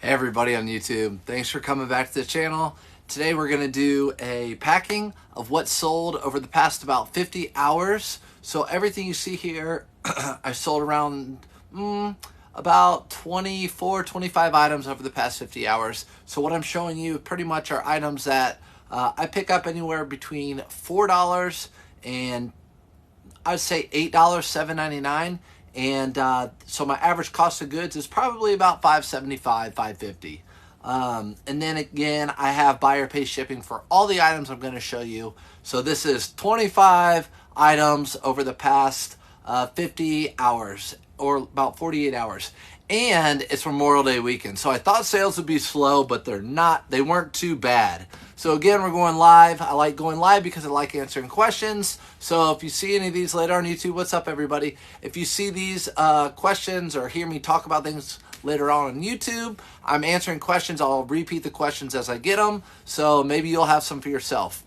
Hey everybody on YouTube, thanks for coming back to the channel. Today we're going to do a packing of what sold over the past about 50 hours. So everything you see here, I sold around about 24, 25 items over the past 50 hours. So what I'm showing you pretty much are items that I pick up anywhere between $4 and I'd say $8, $7.99. And so my average cost of goods is probably about $5.75, $5.50. And then again, I have buyer pay shipping for all the items I'm going to show you. So this is 25 items over the past 50 hours, or about 48 hours. And it's Memorial Day weekend. So I thought sales would be slow, but they're not. They weren't too bad. So again, we're going live. I like going live because I like answering questions. So if you see any of these later on YouTube, what's up everybody? If you see these questions or hear me talk about things later on YouTube, I'm answering questions. I'll repeat the questions as I get them. So maybe you'll have some for yourself.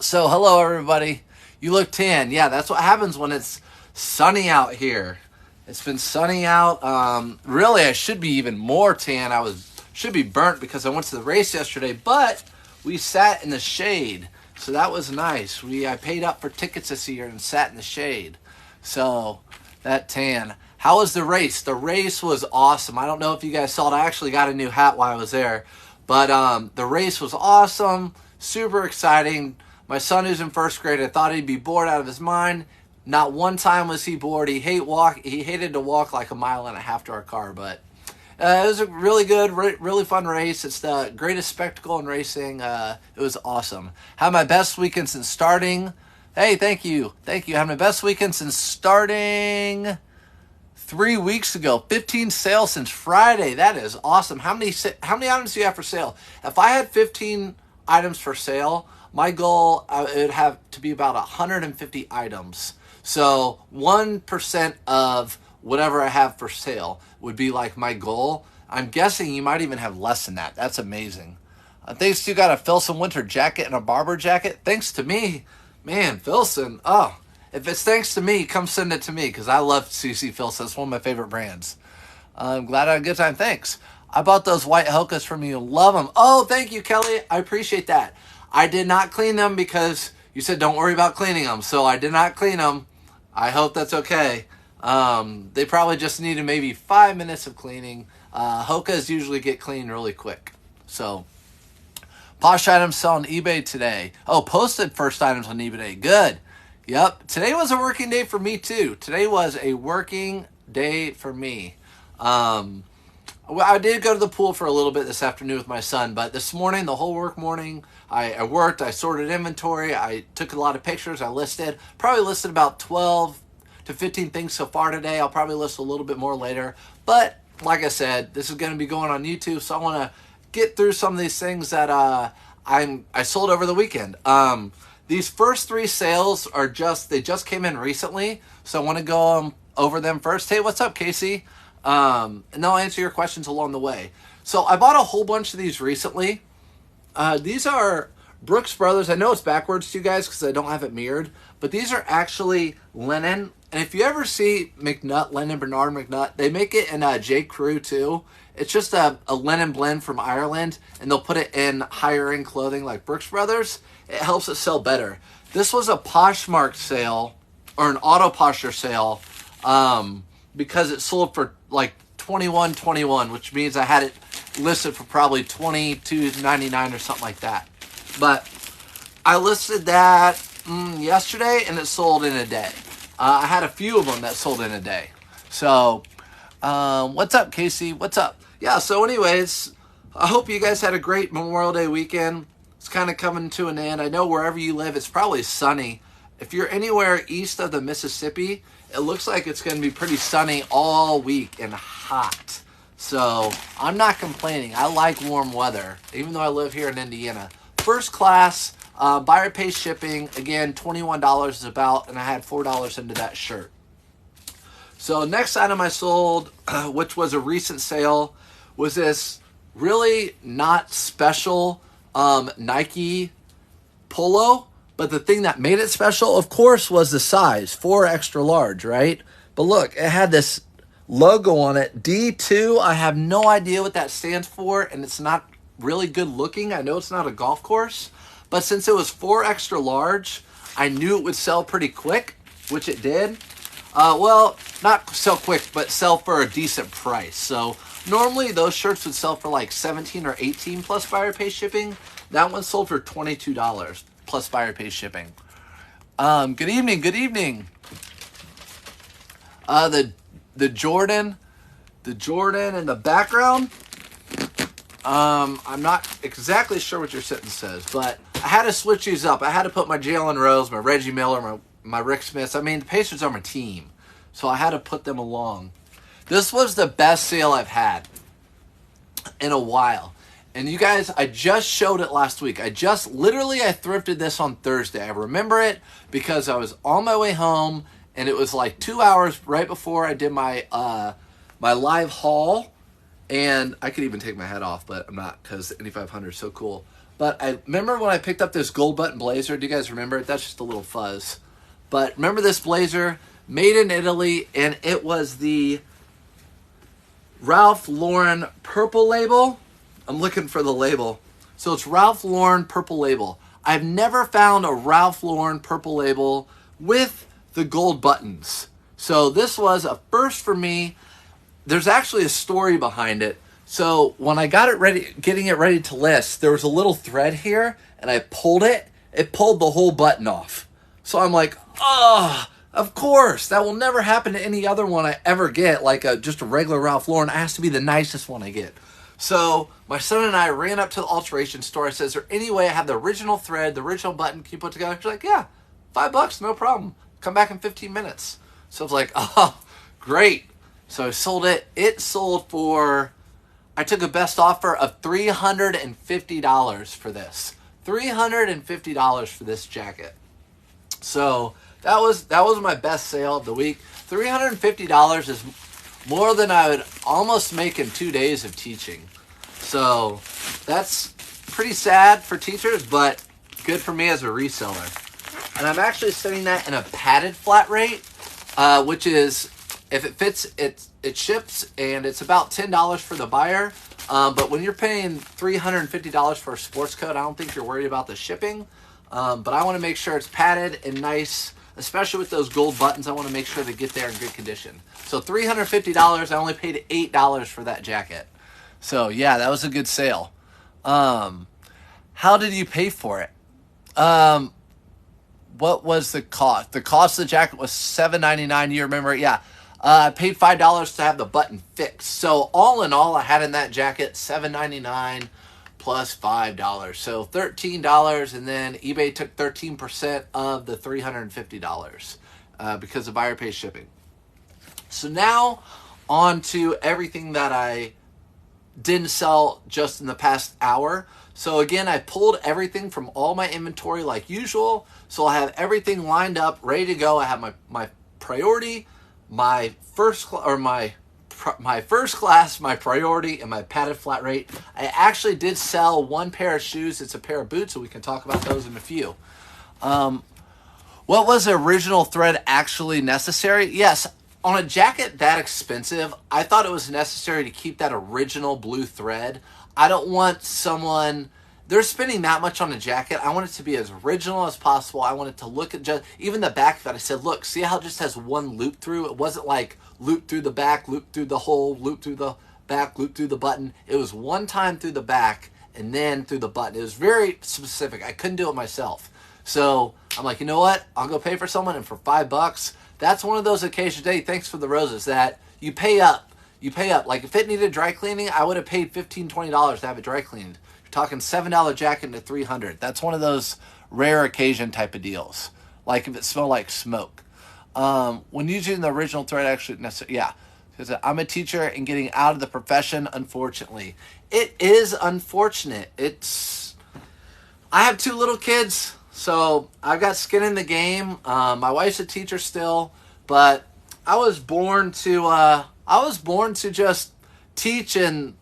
So hello everybody. You look tan. Yeah, that's what happens when it's sunny out here. It's been sunny out. Really, I should be even more tan. Should be burnt because I went to the race yesterday, but we sat in the shade, so that was nice. I paid up for tickets this year and sat in the shade. So that tan. How was the race? The race was awesome. I don't know if you guys saw it. I actually got a new hat while I was there, but the race was awesome. Super exciting. My son, who's in first grade, I thought he'd be bored out of his mind. Not one time was he bored. He hated to walk like a mile and a half to our car, but it was a really good, really fun race. It's the greatest spectacle in racing. It was awesome. Had my best weekend since starting. Hey, thank you. Had my best weekend since starting 3 weeks ago. 15 sales since Friday. That is awesome. How many items do you have for sale? If I had 15 items for sale, my goal it would have to be about 150 items. So 1% of whatever I have for sale would be like my goal. I'm guessing you might even have less than that. That's amazing. Thanks to you got a Filson winter jacket and a Barber jacket. Thanks to me. Man, Filson. Oh, if it's thanks to me, come send it to me because I love CC Filson. It's one of my favorite brands. I'm glad I had a good time. Thanks. I bought those white Hokas from you. Love them. Oh, thank you, Kelly. I appreciate that. I did not clean them because you said don't worry about cleaning them. So I did not clean them. I hope that's okay. They probably just needed maybe 5 minutes of cleaning. Hokas usually get cleaned really quick. So, posh items sell on eBay today. Oh, posted first items on eBay. Good. Yep. Today was a working day for me too. Today was a working day for me. I did go to the pool for a little bit this afternoon with my son, but this morning, the whole work morning, I worked, I sorted inventory, I took a lot of pictures, probably listed about 12 to 15 things so far today. I'll probably list a little bit more later, but like I said, this is going to be going on YouTube, so I want to get through some of these things that I sold over the weekend. These first 3 sales they just came in recently, so I want to go over them first. Hey, what's up, Casey? And I'll answer your questions along the way. So I bought a whole bunch of these recently. These are Brooks Brothers. I know it's backwards to you guys because I don't have it mirrored, but these are actually linen. And if you ever see McNutt, Lennon Bernard McNutt, they make it in J. Crew too. It's just a linen blend from Ireland, and they'll put it in higher end clothing like Brooks Brothers. It helps it sell better. This was a Poshmark sale, or an Auto Posture sale, because it sold for like $21.21, which means I had it listed for probably $22.99 or something like that. But I listed that yesterday, and it sold in a day. I had a few of them that sold in a day. So, what's up, Casey? What's up? Yeah, so anyways, I hope you guys had a great Memorial Day weekend. It's kind of coming to an end. I know wherever you live, it's probably sunny. If you're anywhere east of the Mississippi, it looks like it's going to be pretty sunny all week and hot. So I'm not complaining. I like warm weather, even though I live here in Indiana. First class, buyer pay shipping. Again, $21 is about, and I had $4 into that shirt. So next item I sold, which was a recent sale, was this really not special Nike Polo. But the thing that made it special, of course, was the size, 4 extra large, right? But look, it had this logo on it. D2, I have no idea what that stands for, and it's not really good looking. I know it's not a golf course, but since it was 4 extra large, I knew it would sell pretty quick, which it did. Well, not sell quick, but sell for a decent price. So normally those shirts would sell for like $17 or $18 plus buyer pay shipping. That one sold for $22 plus buyer pay shipping. Good evening, good evening. The Jordan in the background. I'm not exactly sure what your sentence says, but I had to switch these up. I had to put my Jalen Rose, my Reggie Miller, my Rick Smiths. I mean, the Pacers are my team, so I had to put them along. This was the best sale I've had in a while. And you guys, I just showed it last week. I thrifted this on Thursday. I remember it because I was on my way home, and it was like 2 hours right before I did my my live haul. And I could even take my hat off, but I'm not because the 8500 is so cool. But I remember when I picked up this gold button blazer. Do you guys remember it? That's just a little fuzz. But remember this blazer, made in Italy, and it was the Ralph Lauren purple label. I'm looking for the label. So it's Ralph Lauren purple label. I've never found a Ralph Lauren purple label with the gold buttons. So this was a first for me. There's actually a story behind it. So when I got it ready, getting it ready to list, there was a little thread here, and I pulled it. It pulled the whole button off. So I'm like, oh, of course. That will never happen to any other one I ever get, like just a regular Ralph Lauren. It has to be the nicest one I get. So my son and I ran up to the alteration store. I said, is there any way I have the original thread, the original button, can you put together? She's like, yeah, $5, no problem. Come back in 15 minutes. So I was like, oh, great. So I sold it. It sold for, I took a best offer of $350 for this. $350 for this jacket. So that was my best sale of the week. $350 is more than I would almost make in 2 days of teaching. So that's pretty sad for teachers, but good for me as a reseller. And I'm actually setting that in a padded flat rate, which is, if it fits, it ships, and it's about $10 for the buyer. But when you're paying $350 for a sports coat, I don't think you're worried about the shipping. But I want to make sure it's padded and nice, especially with those gold buttons. I want to make sure they get there in good condition. So $350, I only paid $8 for that jacket. So yeah, that was a good sale. How did you pay for it? What was the cost? The cost of the jacket was $7.99. You remember it? Yeah. I paid $5 to have the button fixed. So all in all, I had in that jacket $7.99 plus $5. So $13, and then eBay took 13% of the $350 because of buyer pay shipping. So now on to everything that I didn't sell just in the past hour. So again, I pulled everything from all my inventory like usual. So I have everything lined up, ready to go. I have my priority, my first class, my priority, and my padded flat rate. I actually did sell one pair of shoes. It's a pair of boots, so we can talk about those in a few. What was the original thread actually necessary? Yes, on a jacket that expensive, I thought it was necessary to keep that original blue thread. I don't want someone, they're spending that much on a jacket. I want it to be as original as possible. I want it to look at just, even the back of it, I said, look, see how it just has one loop through? It wasn't like loop through the back, loop through the hole, loop through the back, loop through the button. It was one time through the back and then through the button. It was very specific. I couldn't do it myself. So I'm like, you know what? I'll go pay for someone, and for $5, that's one of those occasions, hey, thanks for the roses, that you pay up. You pay up. Like if it needed dry cleaning, I would have paid $15, $20 to have it dry cleaned. You're talking $7 jacket to $300. That's one of those rare occasion type of deals. Like if it smelled like smoke. When using the original thread, actually, yeah. Because I'm a teacher and getting out of the profession, unfortunately. It is unfortunate. I have 2 little kids, so I've got skin in the game. My wife's a teacher still, but I was born to just teach and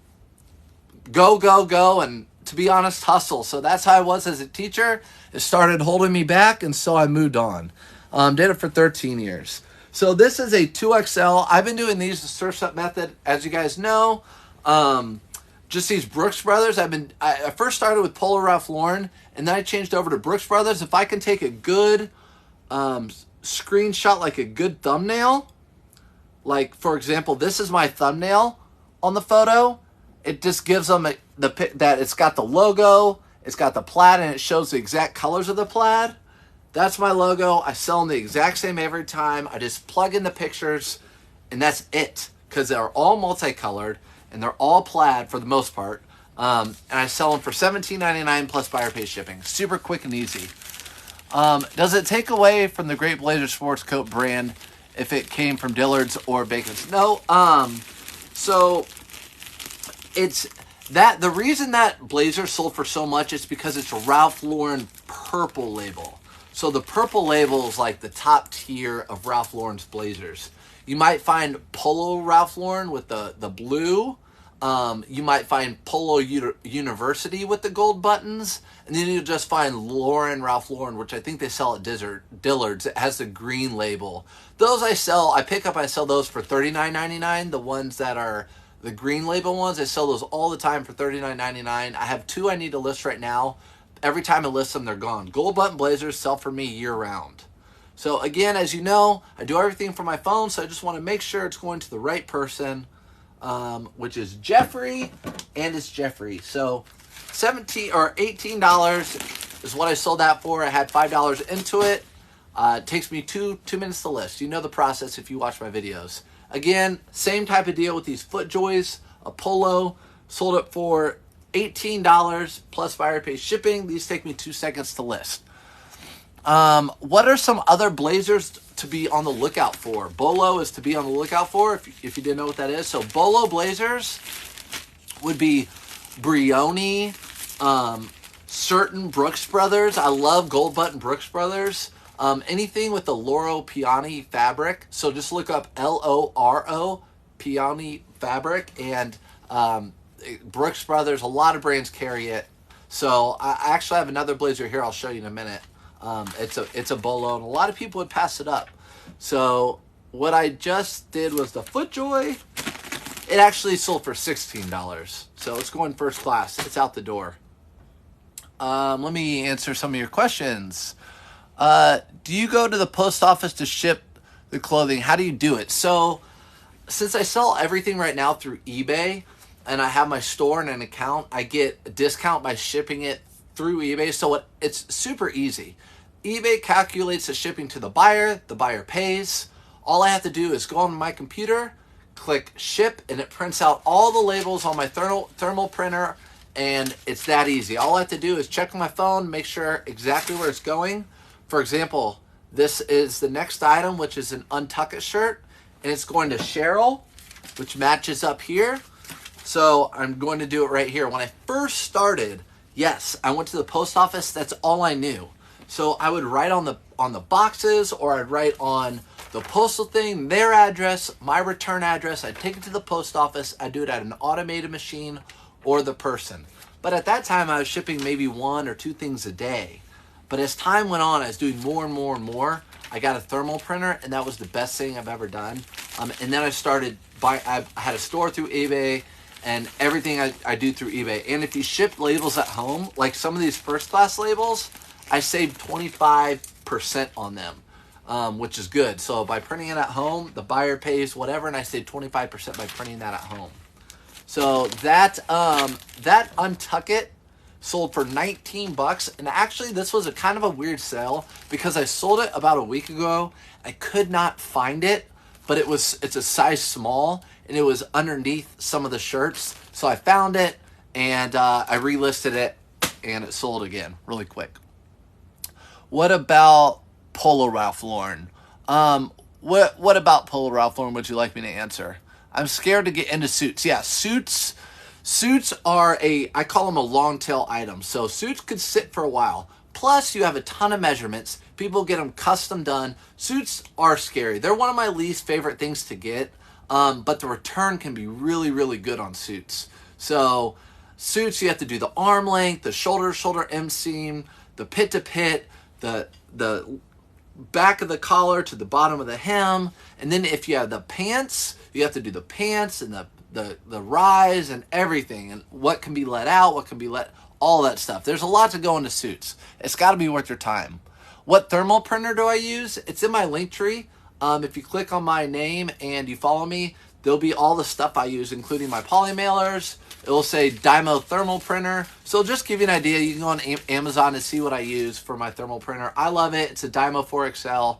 go, and to be honest, hustle. So that's how I was as a teacher. It started holding me back, and so I moved on. Did it for 13 years. So this is a 2XL. I've been doing these the surf's up method, as you guys know. Just these Brooks Brothers. I first started with Polo Ralph Lauren, and then I changed over to Brooks Brothers. If I can take a good screenshot, like a good thumbnail, like for example, this is my thumbnail on the photo. It just gives them that it's got the logo, it's got the plaid, and it shows the exact colors of the plaid. That's my logo. I sell them the exact same every time. I just plug in the pictures, and that's it, because they're all multicolored and they're all plaid for the most part. And I sell them for $17.99 plus buyer pay shipping. Super quick and easy. Does it take away from the Great Blazer Sports Coat brand if it came from Dillard's or Bacon's? No. So it's that the reason that blazer sold for so much is because it's a Ralph Lauren purple label. So the purple label is like the top tier of Ralph Lauren's blazers. You might find Polo Ralph Lauren with the blue. You might find Polo University with the gold buttons. And then you'll just find Ralph Lauren, which I think they sell at Dillard's. It has the green label. Those I sell those for $39.99. The ones that are the green label ones, I sell those all the time for $39.99. I have two I need to list right now. Every time I list them, they're gone. Gold button blazers sell for me year round. So again, as you know, I do everything from my phone, so I just want to make sure it's going to the right person, which is Jeffrey, and it's Jeffrey. So $17 or $18 is what I sold that for. I had $5 into it. It takes me two minutes to list. You know the process if you watch my videos. Again, same type of deal with these FootJoys, a Polo, sold it for $18 plus buyer pay shipping. These take me 2 seconds to list. What are some other blazers to be on the lookout for? Bolo is to be on the lookout for, if you didn't know what that is. So Bolo blazers would be Brioni, certain Brooks Brothers. I love gold button Brooks Brothers. Anything with the Loro Piani fabric. So just look up Loro Piani fabric, and Brooks Brothers, a lot of brands carry it. So I actually have another blazer here I'll show you in a minute. It's a Bolo, and a lot of people would pass it up. So what I just did was the FootJoy. It actually sold for $16. So it's going first class. It's out the door. Let me answer some of your questions. Do you go to the post office to ship the clothing? How do you do it? So since I sell everything right now through eBay, and I have my store and an account, I get a discount by shipping it through eBay. So it's super easy. eBay calculates the shipping to the buyer pays. All I have to do is go on my computer, click ship, and it prints out all the labels on my thermal printer, and it's that easy. All I have to do is check on my phone, make sure exactly where it's going. For example, this is the next item, which is an Untuck It shirt, and it's going to Cheryl, which matches up here. So I'm going to do it right here. When I first started, yes, I went to the post office. That's all I knew. So I would write on the boxes, or I'd write on the postal thing, their address, my return address. I'd take it to the post office. I'd do it at an automated machine or the person. But at that time, I was shipping maybe 1 or 2 things a day. But as time went on, I was doing more and more and more. I got a thermal printer, and that was the best thing I've ever done. And then I started I had a store through eBay, and everything I do through eBay. And if you ship labels at home, like some of these first class labels, I saved 25% on them, which is good. So by printing it at home, the buyer pays whatever, and I save 25% by printing that at home. So that Untuck It sold for $19, and actually this was a kind of a weird sale because I sold it about a week ago. I could not find it, but it's a size small, and it was underneath some of the shirts. So I found it, and I relisted it, and it sold again really quick. What about Polo Ralph Lauren? What about Polo Ralph Lauren would you like me to answer? I'm scared to get into suits. Yeah, suits are I call them a long tail item. So suits could sit for a while. Plus, you have a ton of measurements. People get them custom done. Suits are scary. They're one of my least favorite things to get, but the return can be really, really good on suits. So suits, you have to do the arm length, the shoulder inseam, the pit to pit, the back of the collar to the bottom of the hem. And then if you have the pants, you have to do the pants and the rise and everything, and what can be let out, what can be let, all that stuff. There's a lot to go into suits. It's got to be worth your time. What thermal printer do I use? It's in my link tree. If you click on my name and you follow me, there'll be all the stuff I use, including my poly mailers. It will say Dymo thermal printer. So just give you an idea, you can go on Amazon and see what I use for my thermal printer. I love it. It's a Dymo 4XL.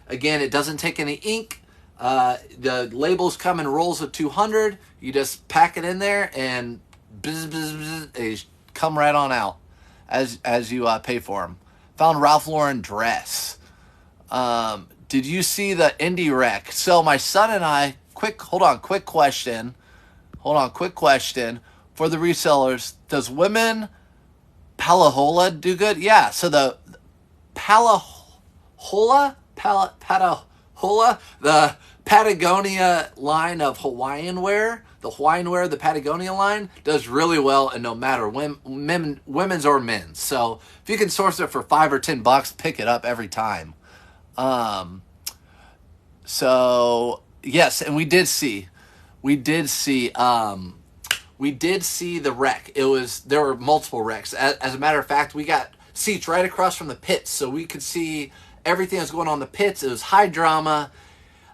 Again, it doesn't take any ink. The labels come in rolls of 200. You just pack it in there and bzz, bzz, bzz, they come right on out as you pay for them. Found Ralph Lauren dress. Did you see the indie wreck? So my son and I, quick question for the resellers. Does women Palahola do good? Yeah, so the Palahola, the Patagonia line of Hawaiian wear, the Patagonia line, does really well, and no matter women's or men's. So if you can source it for $5 or $10, pick it up every time. So yes, and we did see the wreck. There were multiple wrecks. As a matter of fact, we got seats right across from the pits, so we could see everything that's going on in the pits. It was high drama.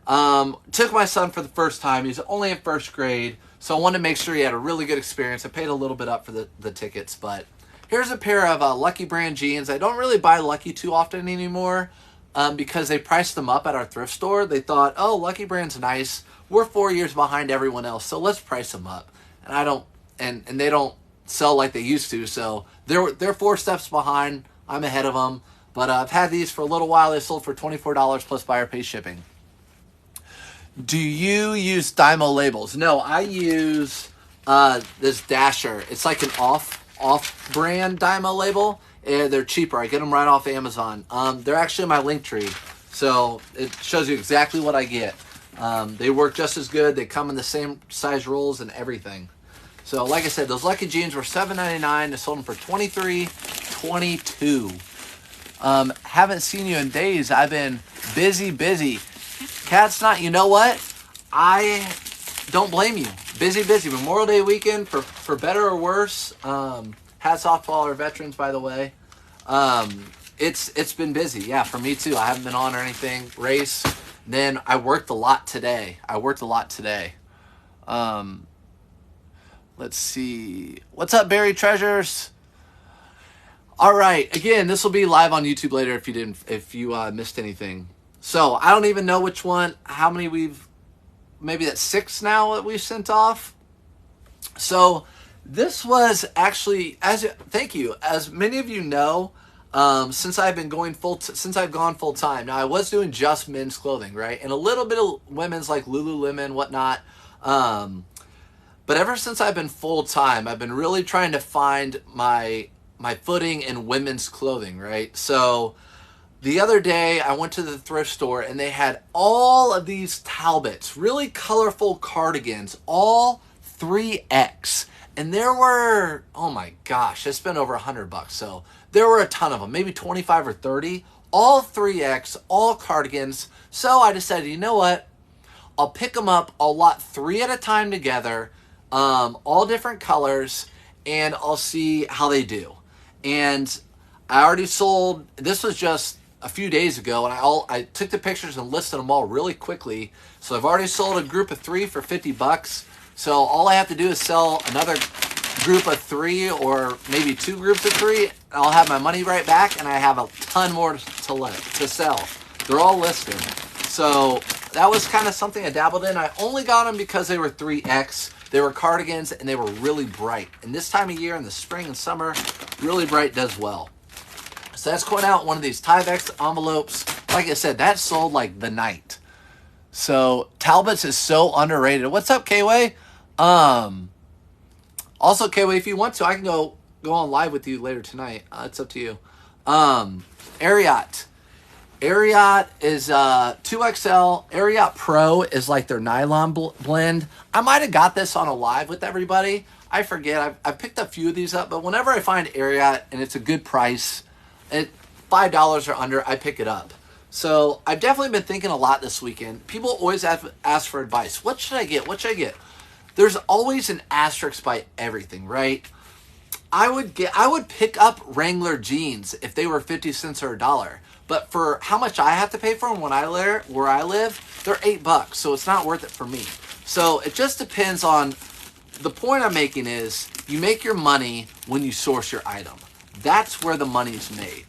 Took my son for the first time. He's only in first grade, so I wanted to make sure he had a really good experience. I paid a little bit up for the tickets, but here's a pair of Lucky brand jeans. I don't really buy Lucky too often anymore, because they priced them up at our thrift store. They thought, oh, Lucky brand's nice. We're 4 years behind everyone else, so let's price them up. And I don't, and they don't sell like they used to, so they're 4 steps behind. I'm ahead of them, but I've had these for a little while. They sold for $24 plus buyer pays shipping. Do you use Dymo labels? No, I use this Dasher. It's like an off-brand Dymo label. They're cheaper. I get them right off Amazon. They're actually in my link tree, so it shows you exactly what I get. They work just as good. They come in the same size rolls and everything. So like I said, those Lucky jeans were $7.99. I sold them for $23.22. Haven't seen you in days. I've been busy. Cat's not, you know what? I don't blame you. Busy. Memorial Day weekend, for better or worse. Hats off to all our veterans, by the way. It's been busy. Yeah, for me too. I haven't been on or anything. Race. Then I worked a lot today. Let's see. What's up, Barry Treasures? All right. Again, this will be live on YouTube later if you missed anything. So I don't even know which one, how many maybe that's 6 now that we've sent off. So this was actually, thank you. As many of you know, since I've gone full time. Now I was doing just men's clothing, right? And a little bit of women's like Lululemon, whatnot. But ever since I've been full time, I've been really trying to find my footing in women's clothing, right? So the other day I went to the thrift store and they had all of these Talbots, really colorful cardigans, all 3X. And there were, oh my gosh, I spent over $100. So there were a ton of them, maybe 25 or 30, all 3X, all cardigans. So I decided, you know what? I'll pick them up. I'll lot 3 at a time together, all different colors, and I'll see how they do. And I already sold, this was just a few days ago, and I took the pictures and listed them all really quickly. So I've already sold a group of 3 for $50. So all I have to do is sell another group of 3 or maybe 2 groups of 3. I'll have my money right back, and I have a ton more to sell. They're all listed. So that was kind of something I dabbled in. I only got them because they were 3X. They were cardigans, and they were really bright. And this time of year, in the spring and summer, really bright does well. So that's going out one of these Tyvek envelopes. Like I said, that sold like the night. So Talbots is so underrated. What's up, K-Way? Also, K-Way, if you want to, I can go on live with you later tonight. It's up to you. Ariat. Ariat is 2XL. Ariat Pro is like their nylon blend. I might have got this on a live with everybody. I forget. I've picked a few of these up, but whenever I find Ariat and it's a good price, $5 $5 or under, I pick it up. So I've definitely been thinking a lot this weekend. People always ask for advice. What should I get? What should I get? There's always an asterisk by everything, right? I would pick up Wrangler jeans if they were 50 cents or $1. But for how much I have to pay for them where I live, they're $8, so it's not worth it for me. So it just depends on, the point I'm making is you make your money when you source your item. That's where the money's made.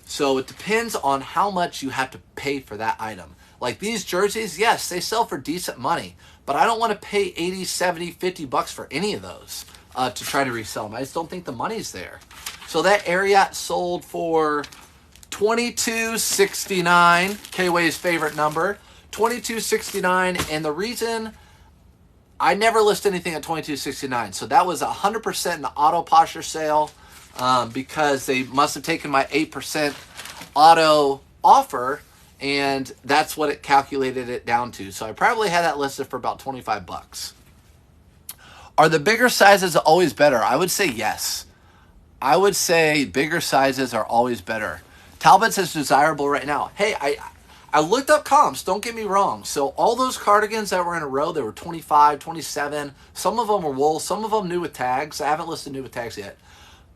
So it depends on how much you have to pay for that item. Like these jerseys, yes, they sell for decent money, but I don't want to pay 80, 70, 50 bucks for any of those to try to resell them. I just don't think the money's there. So that Ariat sold for $22.69, K-Way's favorite number, $22.69, and the reason I never list anything at $22.69, so that was 100% an auto posture sale because they must have taken my 8% auto offer, and that's what it calculated it down to. So I probably had that listed for about 25 bucks. Are the bigger sizes always better? I would say yes. I would say bigger sizes are always better. Talbots is desirable right now. Hey, I looked up comps, don't get me wrong. So all those cardigans that were in a row, they were 25, 27. Some of them were wool, some of them new with tags. I haven't listed new with tags yet.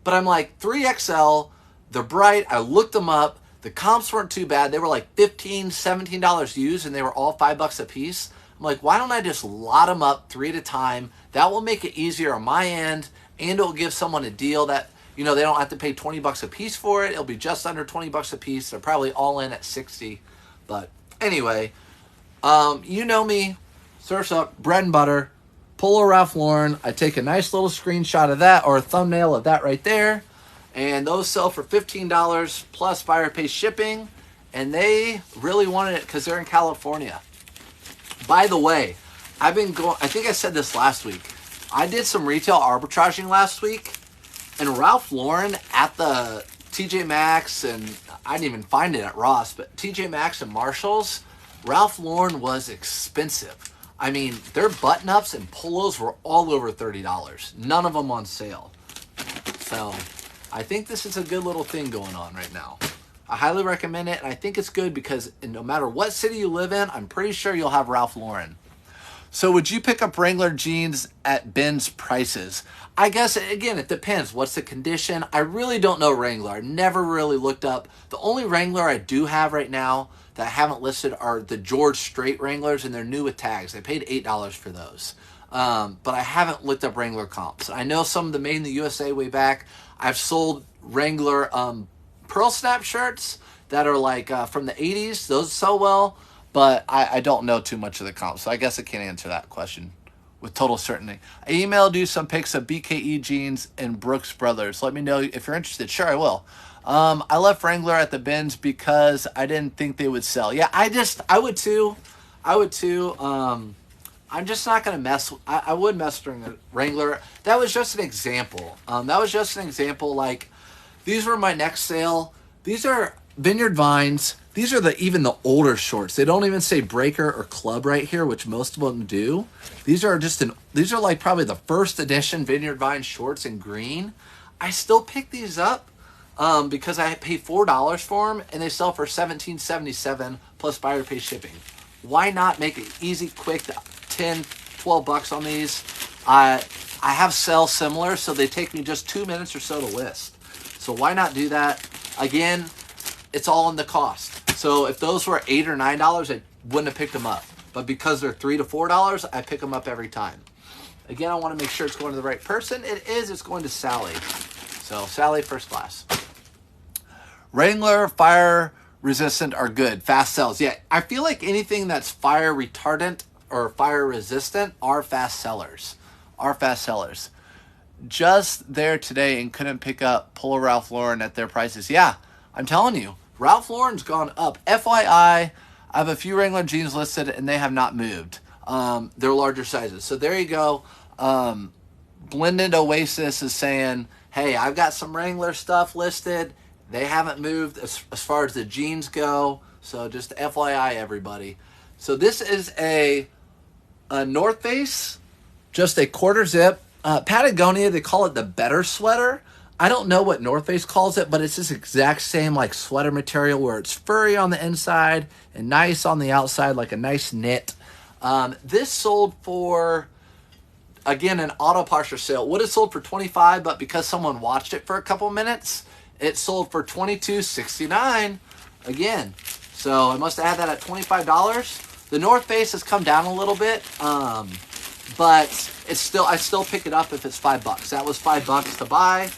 But I'm like, 3XL, they're bright. I looked them up. The comps weren't too bad. They were like $15, $17 used, and they were all $5 a piece. I'm like, why don't I just lot them up 3 at a time? That will make it easier on my end, and it'll give someone a deal that, you know, they don't have to pay 20 bucks a piece for it. It'll be just under 20 bucks a piece. They're probably all in at 60. But anyway, you know me, surf's up, bread and butter, Polo Ralph Lauren. I take a nice little screenshot of that or a thumbnail of that right there. And those sell for $15 plus buyer pays shipping. And they really wanted it because they're in California. By the way, I think I said this last week. I did some retail arbitraging last week. And Ralph Lauren at the TJ Maxx, and I didn't even find it at Ross, but TJ Maxx and Marshalls, Ralph Lauren was expensive. I mean, their button-ups and polos were all over $30. None of them on sale. So I think this is a good little thing going on right now. I highly recommend it, and I think it's good because no matter what city you live in, I'm pretty sure you'll have Ralph Lauren. So would you pick up Wrangler jeans at Ben's prices? I guess, again, it depends. What's the condition? I really don't know Wrangler. I never really looked up. The only Wrangler I do have right now that I haven't listed are the George Strait Wranglers, and they're new with tags. I paid $8 for those. But I haven't looked up Wrangler comps. I know some of the made in the USA way back. I've sold Wrangler Pearl Snap shirts that are like from the 80s. Those sell well, but I don't know too much of the comps. So I guess I can't answer that question with total certainty. I emailed you some pics of BKE jeans and Brooks Brothers. Let me know if you're interested. Sure, I will. I left Wrangler at the bins because I didn't think they would sell. Yeah, I would too. I'm just not going to mess. I would mess with Wrangler. That was just an example. Like, these were my next sale. These are Vineyard Vines. These are even the older shorts. They don't even say Breaker or Club right here, which most of them do. These are like probably the first edition Vineyard Vines shorts in green. I still pick these up because I pay $4 for them, and they sell for $17.77 plus buyer pay shipping. Why not make it easy, quick, 10, 12 bucks on these? I have sales similar, so they take me just 2 minutes or so to list. So why not do that? Again, it's all in the cost. So if those were $8 or $9, I wouldn't have picked them up. But because they're $3 to $4, I pick them up every time. Again, I want to make sure it's going to the right person. It is. It's going to Sally. So Sally, first class. Wrangler fire resistant are good. Fast sells. Yeah, I feel like anything that's fire retardant or fire resistant are fast sellers. Just there today and couldn't pick up Polo Ralph Lauren at their prices. Yeah, I'm telling you, Ralph Lauren's gone up. FYI, I have a few Wrangler jeans listed and they have not moved. They're larger sizes. So there you go. Blended Oasis is saying, hey, I've got some Wrangler stuff listed. They haven't moved as far as the jeans go. So just FYI, everybody. So this is a North Face, just a quarter zip. Patagonia, they call it the better sweater. I don't know what North Face calls it, but it's this exact same like sweater material where it's furry on the inside and nice on the outside, like a nice knit. This sold for, again, an auto parcel sale. Would have sold for $25, but because someone watched it for a couple minutes, it sold for $22.69 again. So I must have had that at $25. The North Face has come down a little bit, but it's still, I still pick it up if it's $5. That was $5 to buy,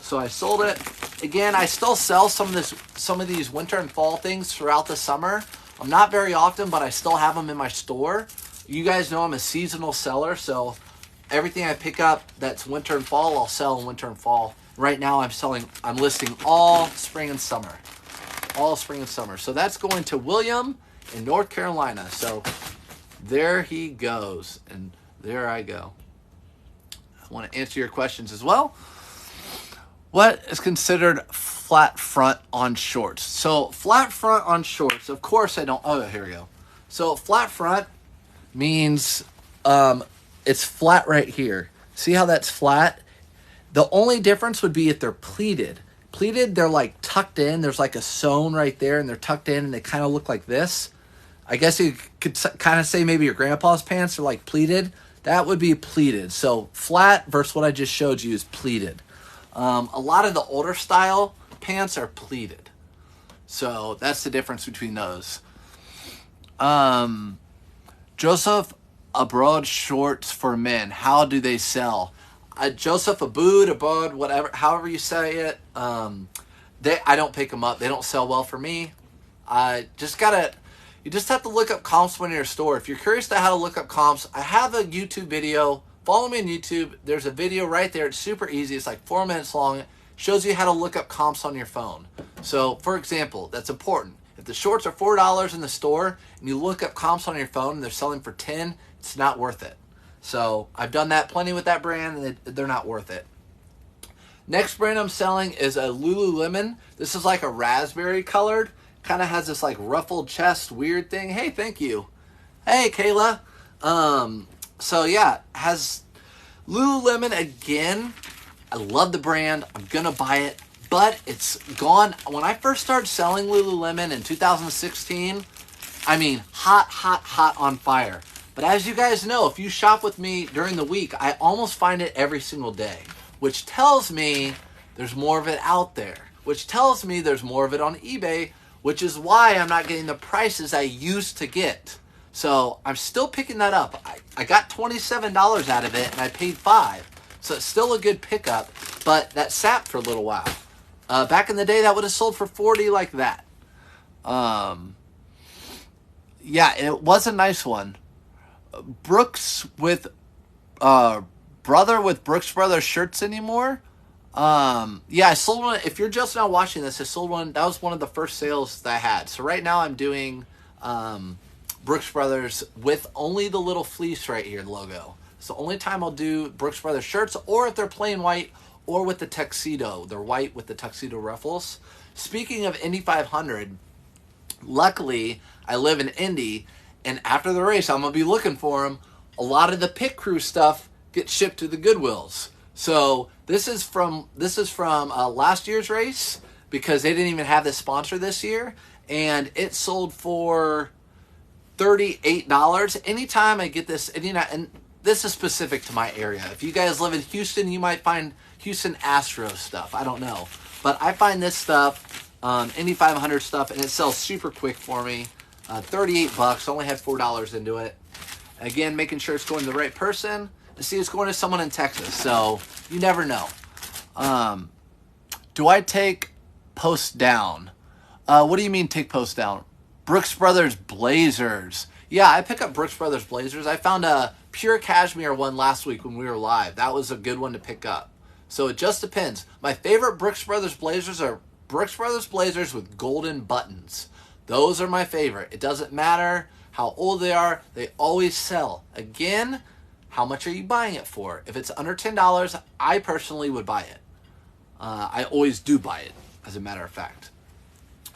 so I sold it. Again, I still sell some of these winter and fall things throughout the summer. I'm not very often, but I still have them in my store. You guys know I'm a seasonal seller, so everything I pick up that's winter and fall, I'll sell in winter and fall. Right now I'm listing all spring and summer. All spring and summer. So that's going to William in North Carolina. So there he goes, and there I go. I want to answer your questions as well. What is considered flat front on shorts? So flat front on shorts, of course I don't, oh, here we go. So flat front means it's flat right here. See how that's flat? The only difference would be if they're pleated. Pleated, they're like tucked in. There's like a sewn right there, and they're tucked in, and they kind of look like this. I guess you could kind of say maybe your grandpa's pants are like pleated. That would be pleated. So flat versus what I just showed you is pleated. A lot of the older style pants are pleated. So that's the difference between those. Joseph Abroad shorts for men. How do they sell? Joseph Abroad, whatever, however you say it. I don't pick them up. They don't sell well for me. You just have to look up comps when you're in your store. If you're curious to how to look up comps, I have a YouTube video. Follow me on YouTube. There's a video right there. It's super easy. It's like 4 minutes long. It shows you how to look up comps on your phone. So, for example, that's important. If the shorts are $4 in the store and you look up comps on your phone and they're selling for $10, it's not worth it. So I've done that plenty with that brand, and they're not worth it. Next brand I'm selling is a Lululemon. This is like a raspberry colored. Kind of has this like ruffled chest weird thing. Hey, thank you. Hey, Kayla. So yeah, has Lululemon again. I love the brand. I'm going to buy it, but it's gone. When I first started selling Lululemon in 2016, I mean, hot on fire. But as you guys know, if you shop with me during the week, I almost find it every single day, which tells me there's more of it out there, which tells me there's more of it on eBay, which is why I'm not getting the prices I used to get. So I'm still picking that up. I got $27 out of it, and I paid $5. So it's still a good pickup, but that sat for a little while. Back in the day, that would have sold for $40 like that. Yeah, it was a nice one. Brooks with brother with Brooks Brothers shirts anymore. Yeah, I sold one. If you're just now watching this, I sold one. That was one of the first sales that I had. So right now I'm doing Brooks Brothers with only the little fleece right here, the logo. It's the only time I'll do Brooks Brothers shirts, or if they're plain white, or with the tuxedo. They're white with the tuxedo ruffles. Speaking of Indy 500, luckily I live in Indy, and after the race, I'm going to be looking for them. A lot of the pit crew stuff gets shipped to the Goodwills. So this is from last year's race, because they didn't even have this sponsor this year, and it sold for $38. Anytime I get this, and this is specific to my area. If you guys live in Houston, you might find Houston Astros stuff. I don't know. But I find this stuff, Indy 500 stuff, and it sells super quick for me. $38, only had $4 into it. Again, making sure it's going to the right person. And see, it's going to someone in Texas, so you never know. Do I take post down? What do you mean take post down? Brooks Brothers Blazers. Yeah, I pick up Brooks Brothers Blazers. I found a pure cashmere one last week when we were live. That was a good one to pick up. So it just depends. My favorite Brooks Brothers Blazers are Brooks Brothers Blazers with golden buttons. Those are my favorite. It doesn't matter how old they are. They always sell. Again, how much are you buying it for? If it's under $10, I personally would buy it. I always do buy it, as a matter of fact.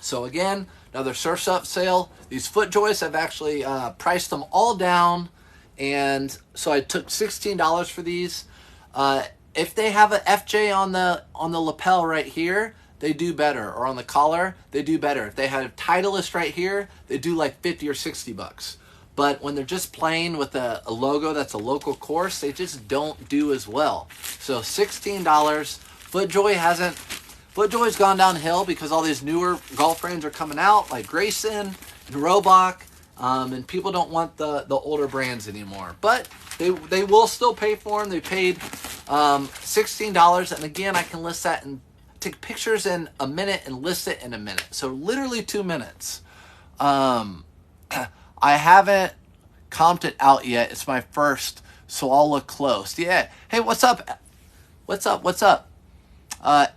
So again, another Surf's Up sale. These foot joists, I've actually priced them all down. And so I took $16 for these. If they have a FJ on the lapel right here, they do better, or on the collar, they do better. If they have Titleist right here, they do like 50 or 60 bucks. But when they're just plain with a logo that's a local course, they just don't do as well. So $16. FootJoy's gone downhill because all these newer golf brands are coming out, like Grayson and Robach, and people don't want the older brands anymore. But they will still pay for them. They paid $16, and again, I can list that and take pictures in a minute and list it in a minute. So literally 2 minutes. I haven't comped it out yet. It's my first, so I'll look close. Yeah. Hey, what's up? What's up? What's up?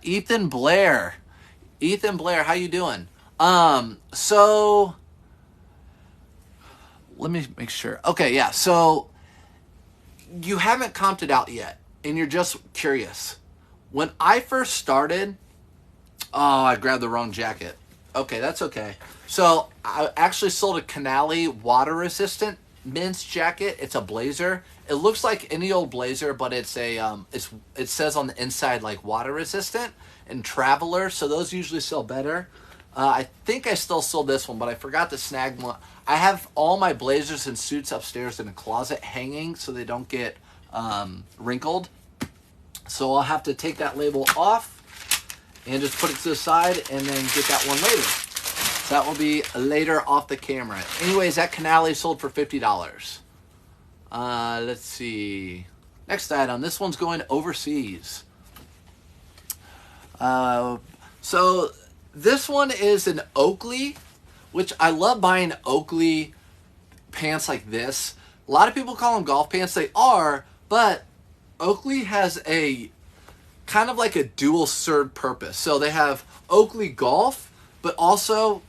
Ethan Blair. Ethan Blair, how you doing? So let me make sure. Okay, yeah. So you haven't comped it out yet, and you're just curious. When I first started, I grabbed the wrong jacket. Okay, that's okay. So I actually sold a Canali water resistant men's jacket. It's a blazer. It looks like any old blazer, but it's a it says on the inside like water resistant and traveler. So those usually sell better. I think I still sold this one, but I forgot to snag one. I have all my blazers and suits upstairs in a closet hanging so they don't get wrinkled. So I'll have to take that label off and just put it to the side and then get that one later. So that will be later off the camera. Anyways, that Canali sold for $50. Let's see. Next item. This one's going overseas. So this one is an Oakley, which I love buying Oakley pants like this. A lot of people call them golf pants. They are, but Oakley has a kind of like a dual served purpose. So they have Oakley golf, but also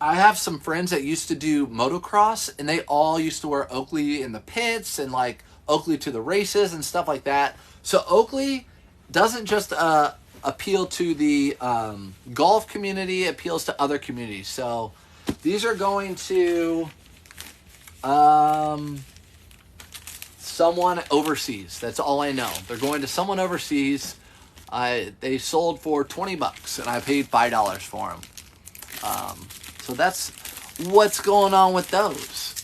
I have some friends that used to do motocross, and they all used to wear Oakley in the pits and like Oakley to the races and stuff like that. So Oakley doesn't just appeal to the golf community, it appeals to other communities. So these are going to someone overseas. That's all I know. They're going to someone overseas. They sold for 20 bucks, and I paid $5 for them. So that's what's going on with those.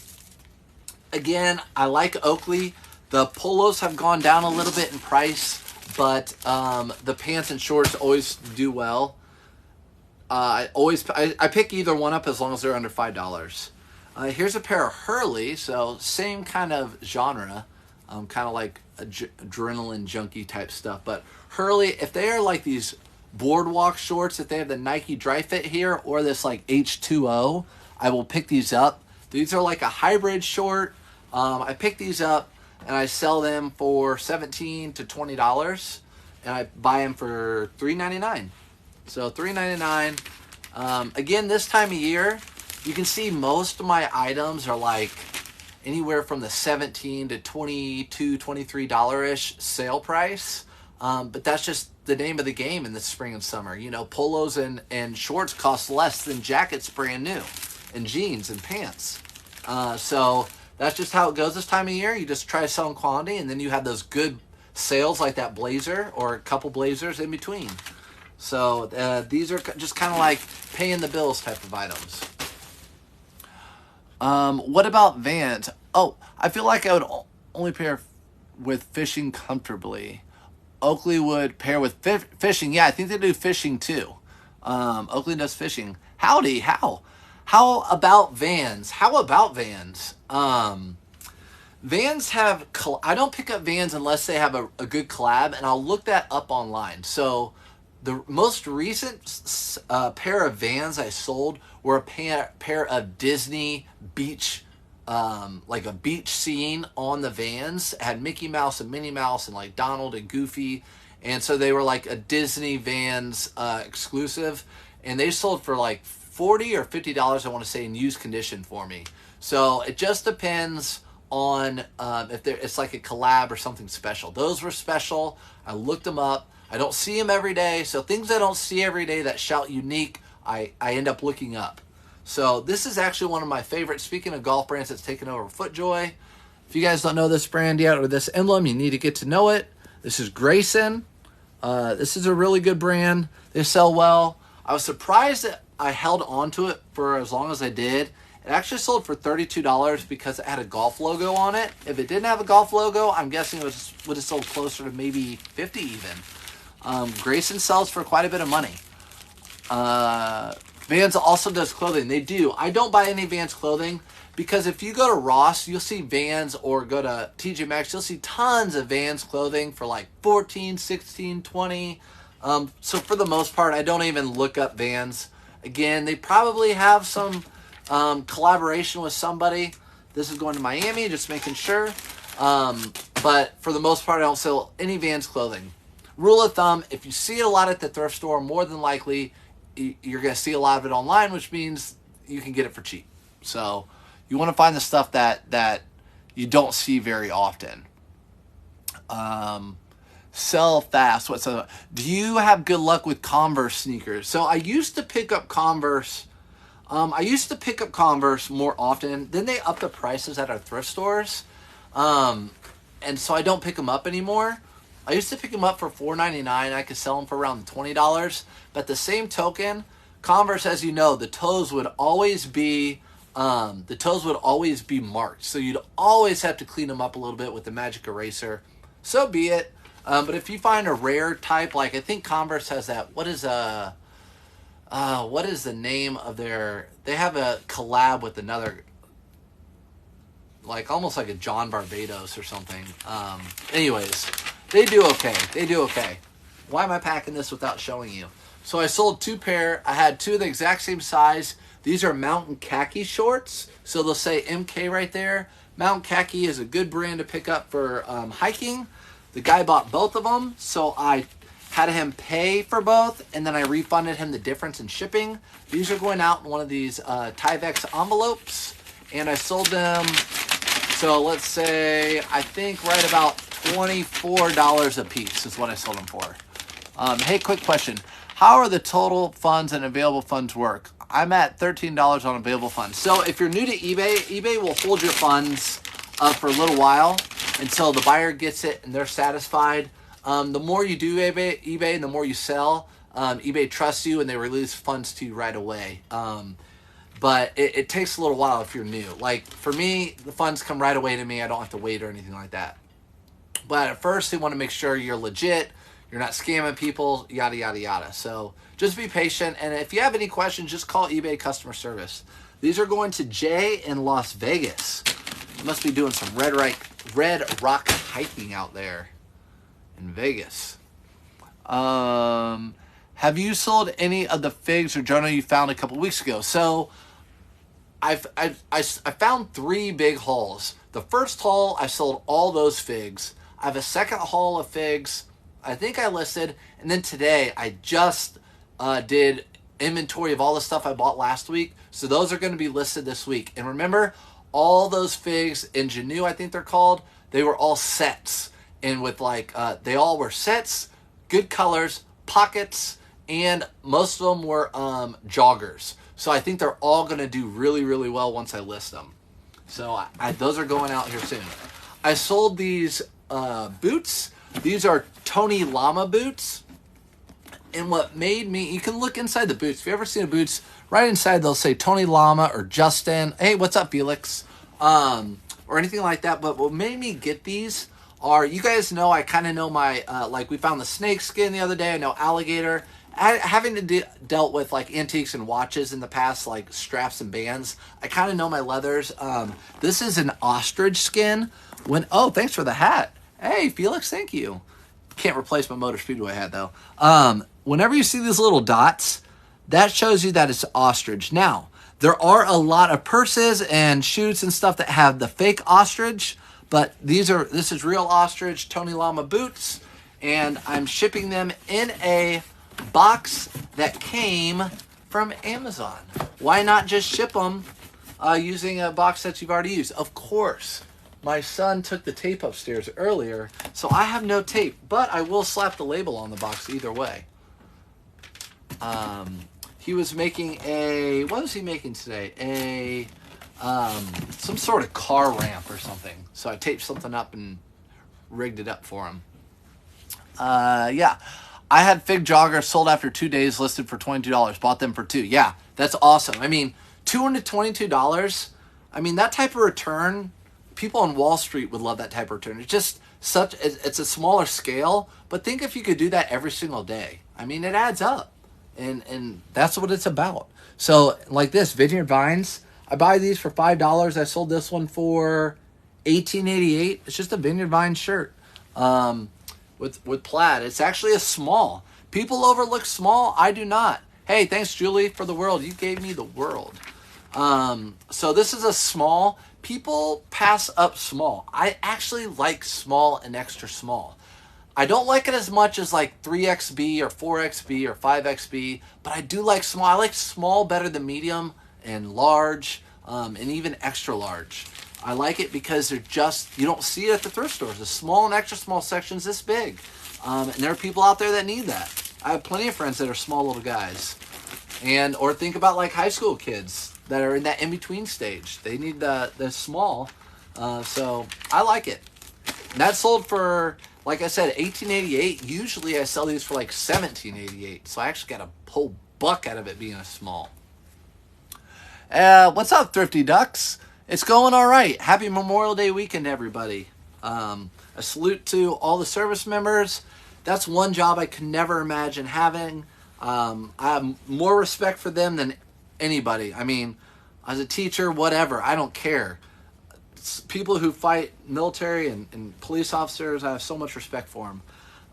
Again, I like Oakley. The polos have gone down a little bit in price, but the pants and shorts always do well. I pick either one up as long as they're under $5. Here's a pair of Hurley, so same kind of genre, kind of like adrenaline junkie type stuff. But Hurley, if they are like these boardwalk shorts, if they have the Nike Dry Fit here or this like H2O, I will pick these up. These are like a hybrid short. I pick these up and I sell them for $17 to $20, and I buy them for $3.99. So $3.99. Again, this time of year, you can see most of my items are like anywhere from the $17 to $22, $23-ish sale price. But that's just the name of the game in the spring and summer. You know, polos and shorts cost less than jackets brand new, and jeans and pants. So that's just how it goes this time of year. You just try to sell in quantity, and then you have those good sales like that blazer or a couple blazers in between. So these are just kind of like paying the bills type of items. What about Vans? Oh, I feel like I would only pair with fishing comfortably. Oakley would pair with fishing. Yeah, I think they do fishing too. Oakley does fishing. Howdy, how? How about Vans? How about Vans? Vans have, I don't pick up Vans unless they have a good collab, and I'll look that up online. So the most recent pair of Vans I sold were a pair of Disney beach, like a beach scene on the Vans. It had Mickey Mouse and Minnie Mouse and like Donald and Goofy. And so they were like a Disney Vans exclusive. And they sold for like $40 or $50, I want to say, in used condition for me. So it just depends on if it's like a collab or something special. Those were special. I looked them up. I don't see them every day. So things I don't see every day that shout unique, I end up looking up. So this is actually one of my favorites. Speaking of golf brands that's taken over FootJoy, if you guys don't know this brand yet or this emblem, you need to get to know it. This is Grayson. This is a really good brand. They sell well. I was surprised that I held on to it for as long as I did. It actually sold for $32 because it had a golf logo on it. If it didn't have a golf logo, I'm guessing it would have sold closer to maybe $50 even. Grayson sells for quite a bit of money. Vans also does clothing. They do. I don't buy any Vans clothing because if you go to Ross, you'll see Vans, or go to TJ Maxx, you'll see tons of Vans clothing for like 14, 16, 20. So for the most part, I don't even look up Vans. Again, they probably have some collaboration with somebody. This is going to Miami, just making sure. But for the most part, I don't sell any Vans clothing. Rule of thumb, if you see it a lot at the thrift store, more than likely you're going to see a lot of it online, which means you can get it for cheap. So you want to find the stuff that you don't see very often. Sell fast. Do you have good luck with Converse sneakers? So I used to pick up Converse. More often. Then they up the prices at our thrift stores. And so I don't pick them up anymore. I used to pick them up for $4.99. I could sell them for around $20. But the same token, Converse, as you know, the toes would always be marked. So you'd always have to clean them up a little bit with the magic eraser. So be it. But if you find a rare type, like I think Converse has that. What is the name of their? They have a collab with another, like almost like a John Barbados or something. Anyways, they do okay. Why am I packing this without showing you? So I sold 2 pair. I had 2 of the exact same size. These are Mountain Khaki shorts. So they'll say MK right there. Mountain Khaki is a good brand to pick up for hiking. The guy bought both of them, so I had him pay for both, and then I refunded him the difference in shipping. These are going out in one of these Tyvek envelopes, and I sold them, so let's say, I think right about $24 a piece is what I sold them for. Hey, quick question. How are the total funds and available funds work? I'm at $13 on available funds. So if you're new to eBay, eBay will hold your funds for a little while until the buyer gets it and they're satisfied. The more you do eBay and the more you sell, eBay trusts you and they release funds to you right away. But it takes a little while if you're new. Like for me, the funds come right away to me. I don't have to wait or anything like that. But at first, they want to make sure you're legit, you're not scamming people, yada, yada, yada. So just be patient. And if you have any questions, just call eBay customer service. These are going to Jay in Las Vegas. You must be doing some red rock hiking out there in Vegas. Have you sold any of the figs or journal you found a couple weeks ago? So I found 3 big hauls. The first haul, I sold all those figs. I have a second haul of figs I think I listed, and then today I just did inventory of all the stuff I bought last week. So those are going to be listed this week. And remember, all those figs, Ingenue I think they're called, they were all sets. And with like, they all were sets, good colors, pockets, and most of them were joggers. So I think they're all going to do really, really well once I list them. So those are going out here soon. I sold these boots. These are Tony Lama boots. And what made me, you can look inside the boots. If you ever seen the boots, right inside they'll say Tony Lama or Justin. Hey, what's up, Felix? Or anything like that. But what made me get these are, you guys know, I kind of know my, like we found the snake skin the other day. I know alligator. Having dealt with like antiques and watches in the past, like straps and bands, I kind of know my leathers. This is an ostrich skin. Oh, thanks for the hat. Hey, Felix, thank you. Can't replace my Motor Speedway hat, though. Whenever you see these little dots, that shows you that it's ostrich. Now, there are a lot of purses and shoes and stuff that have the fake ostrich, but this is real ostrich Tony Lama boots, and I'm shipping them in a box that came from Amazon. Why not just ship them using a box that you've already used? Of course. My son took the tape upstairs earlier, so I have no tape, but I will slap the label on the box either way. He was making what was he making today? Some sort of car ramp or something. So I taped something up and rigged it up for him. Yeah. I had fig joggers sold after 2 days, listed for $22. Bought them for $2. Yeah, that's awesome. I mean, $222. I mean, that type of return, people on Wall Street would love that type of return. It's just such, it's a smaller scale, but think if you could do that every single day. I mean, it adds up, and that's what it's about. So, like this, Vineyard Vines, I buy these for $5. I sold this one for $18.88. It's just a Vineyard Vines shirt. With plaid. It's actually a small. People overlook small. I do not. Hey, thanks, Julie, for the world. You gave me the world. So this is a small. People pass up small. I actually like small and extra small. I don't like it as much as like 3XB or 4XB or 5XB, but I do like small. I like small better than medium and large, and even extra large. I like it because they're just, you don't see it at the thrift stores. The small and extra small section's this big. And there are people out there that need that. I have plenty of friends that are small little guys. Or think about like high school kids that are in that in-between stage. They need the small. So I like it. And that sold for, like I said, $18.88. Usually I sell these for like $17.88. So I actually got a whole buck out of it being a small. What's up, Thrifty Ducks? It's going all right. Happy Memorial Day weekend, everybody. A salute to all the service members. That's one job I could never imagine having. I have more respect for them than anybody. I mean, as a teacher, whatever, I don't care. It's people who fight military and police officers, I have so much respect for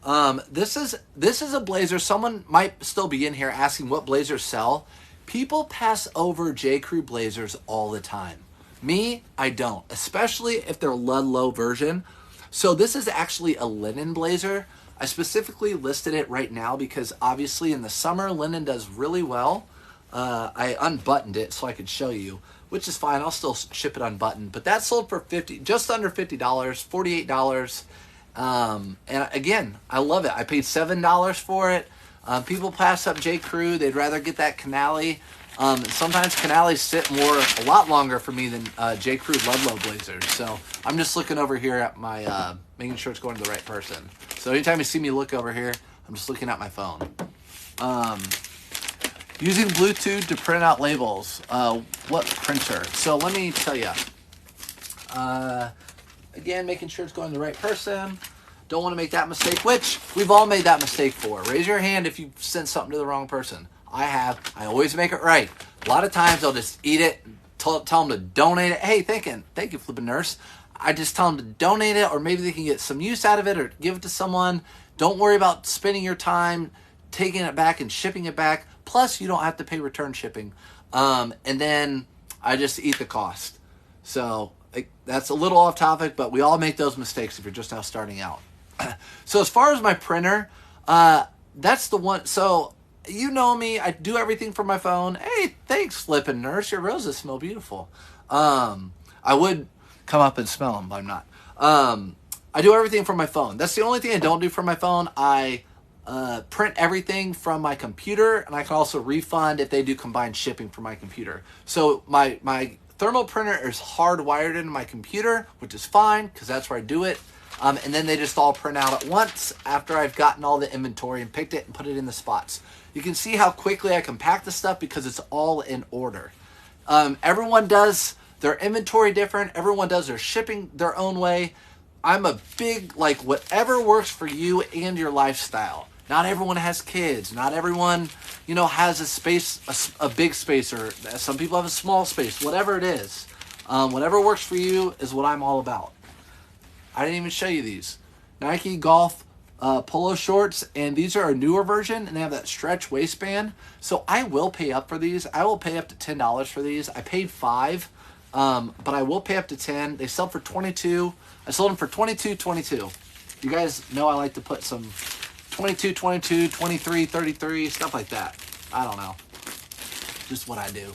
them. This is a blazer. Someone might still be in here asking what blazers sell. People pass over J. Crew blazers all the time. Me, I don't, especially if they're Ludlow version. So this is actually a linen blazer. I specifically listed it right now because obviously in the summer, linen does really well. I unbuttoned it so I could show you, which is fine. I'll still ship it unbuttoned. But that sold for just under $50, $48. And again, I love it. I paid $7 for it. People pass up J. Crew. They'd rather get that Canali. Sometimes Canali's sit a lot longer for me than J. Crew Ludlow blazers. So I'm just looking over here at my, making sure it's going to the right person. So anytime you see me look over here, I'm just looking at my phone. Using Bluetooth to print out labels. What printer? So let me tell you. Again, making sure it's going to the right person. Don't want to make that mistake, which we've all made that mistake for. Raise your hand if you sent something to the wrong person. I have. I always make it right. A lot of times I'll just eat it, tell them to donate it. Hey, thank you, flipping nurse. I just tell them to donate it, or maybe they can get some use out of it or give it to someone. Don't worry about spending your time taking it back and shipping it back. Plus, you don't have to pay return shipping. And then I just eat the cost. So that's a little off topic, but we all make those mistakes if you're just now starting out. So as far as my printer, that's the one. So you know me, I do everything from my phone. Hey, thanks, flipping nurse. Your roses smell beautiful. I would come up and smell them, but I'm not. I do everything from my phone. That's the only thing I don't do from my phone. I print everything from my computer, and I can also refund if they do combined shipping from my computer. So my thermal printer is hardwired into my computer, which is fine because that's where I do it. And then they just all print out at once after I've gotten all the inventory and picked it and put it in the spots. You can see how quickly I can pack the stuff because it's all in order. Everyone does their inventory different. Everyone does their shipping their own way. I'm a big, like, whatever works for you and your lifestyle. Not everyone has kids. Not everyone, has a space, a big space, or some people have a small space. Whatever it is, whatever works for you is what I'm all about. I didn't even show you these. Nike Golf Polo shorts, and these are a newer version, and they have that stretch waistband. So I will pay up for these. I will pay up to $10 for these. I paid $5, but I will pay up to $10. They sell for $22. I sold them for $22.22. You guys know I like to put some $22.22, $23, $33, stuff like that. I don't know. Just what I do.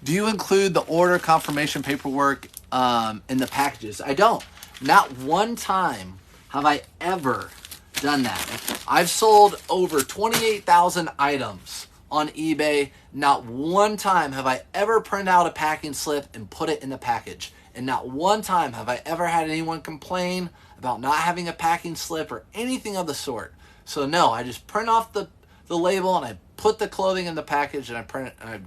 Do you include the order confirmation paperwork in the packages? I don't. Not one time have I ever done that. I've sold over 28,000 items on eBay. Not one time have I ever printed out a packing slip and put it in the package. and not one time have I ever had anyone complain about not having a packing slip or anything of the sort. So no, I just print off the label and I put the clothing in the package and I print it and I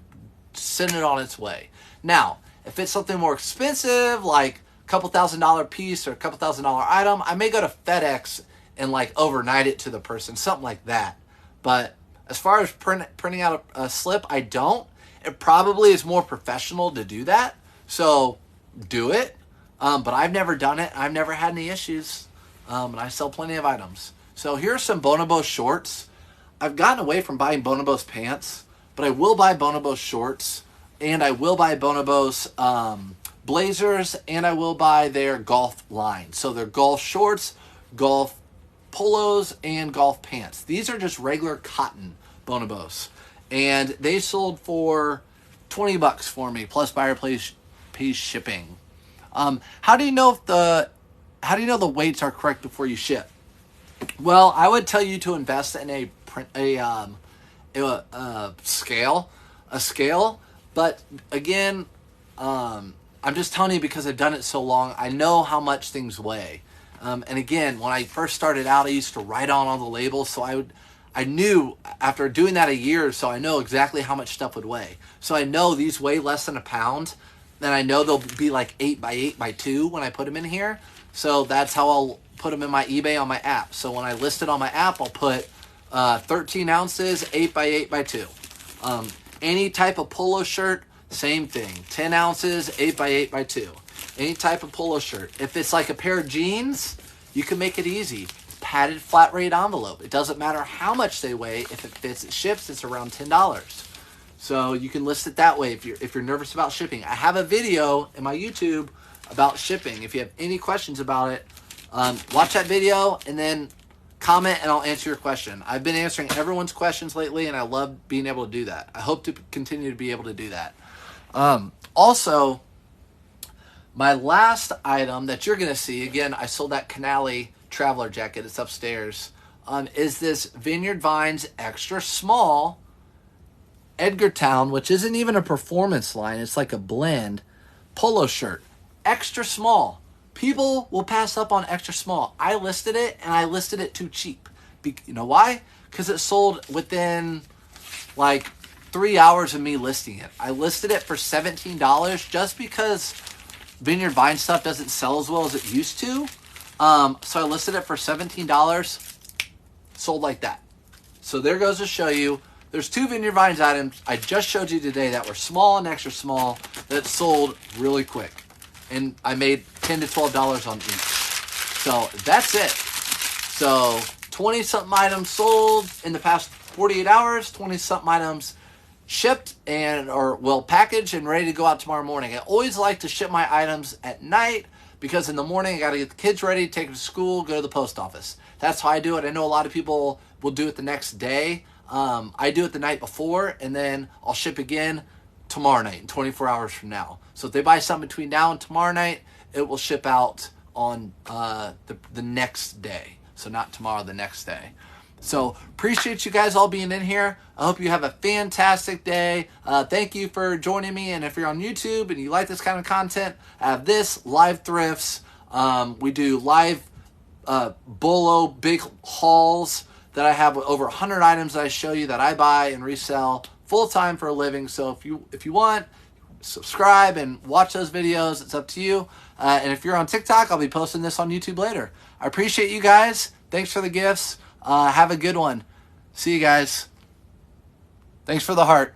send it on its way. Now, if it's something more expensive, like a couple $1,000 piece or a couple $1,000 item, I may go to FedEx and like overnight it to the person, something like that. But as far as printing out a slip, I don't. It probably is more professional to do that, so do it. But I've never done it. I've never had any issues, and I sell plenty of items. So here are some Bonobo shorts. I've gotten away from buying Bonobo's pants, but I will buy Bonobo's shorts, and I will buy Bonobo's blazers, and I will buy their golf line. So they're golf shorts, golf polos, and golf pants. These are just regular cotton Bonobos, and they sold for $20 for me plus buyer pays shipping. How do you know the weights are correct before you ship? Well, I would tell you to invest in a scale. But again, I'm just telling you because I've done it so long. I know how much things weigh. And again, when I first started out, I used to write on all the labels, so I knew after doing that a year or so, I know exactly how much stuff would weigh. So I know these weigh less than a pound. Then I know they'll be like 8 by 8 by 2 when I put them in here. So that's how I'll put them in my eBay on my app. So when I list it on my app, I'll put 13 ounces, 8 by 8 by 2. Any type of polo shirt, same thing. 10 ounces, 8 by 8 by 2. Any type of polo shirt. If it's like a pair of jeans, you can make it easy. Padded flat rate envelope. It doesn't matter how much they weigh. If it fits, it ships. It's around $10. So you can list it that way if you're nervous about shipping. I have a video in my YouTube about shipping. If you have any questions about it, watch that video and then comment and I'll answer your question. I've been answering everyone's questions lately and I love being able to do that. I hope to continue to be able to do that. Also, my last item that you're going to see, again, I sold that Canali traveler jacket. It's upstairs. Is this Vineyard Vines extra small Edgartown, which isn't even a performance line. It's like a blend polo shirt. Extra small. People will pass up on extra small. I listed it and I listed it too cheap. You know why? Because it sold within like 3 hours of me listing it. I listed it for $17 just because Vineyard Vine stuff doesn't sell as well as it used to. So I listed it for $17, sold like that. So there goes to show you, there's 2 Vineyard Vines items I just showed you today that were small and extra small that sold really quick. And I made $10 to $12 on each. So that's it. So 20-something items sold in the past 48 hours, 20-something items shipped or packaged and ready to go out tomorrow morning. I always like to ship my items at night because in the morning I got to get the kids ready, take them to school, go to the post office. That's how I do it. I know a lot of people will do it the next day. I do it the night before and then I'll ship again tomorrow night, 24 hours from now. So if they buy something between now and tomorrow night, it will ship out on the next day. So not tomorrow, the next day. So appreciate you guys all being in here. I hope you have a fantastic day. Thank you for joining me. And if you're on YouTube and you like this kind of content, I have this, live thrifts. We do live Polo big hauls that I have over 100 items that I show you that I buy and resell full-time for a living. So if you want, subscribe and watch those videos. It's up to you. And if you're on TikTok, I'll be posting this on YouTube later. I appreciate you guys. Thanks for the gifts. Have a good one. See you guys. Thanks for the heart.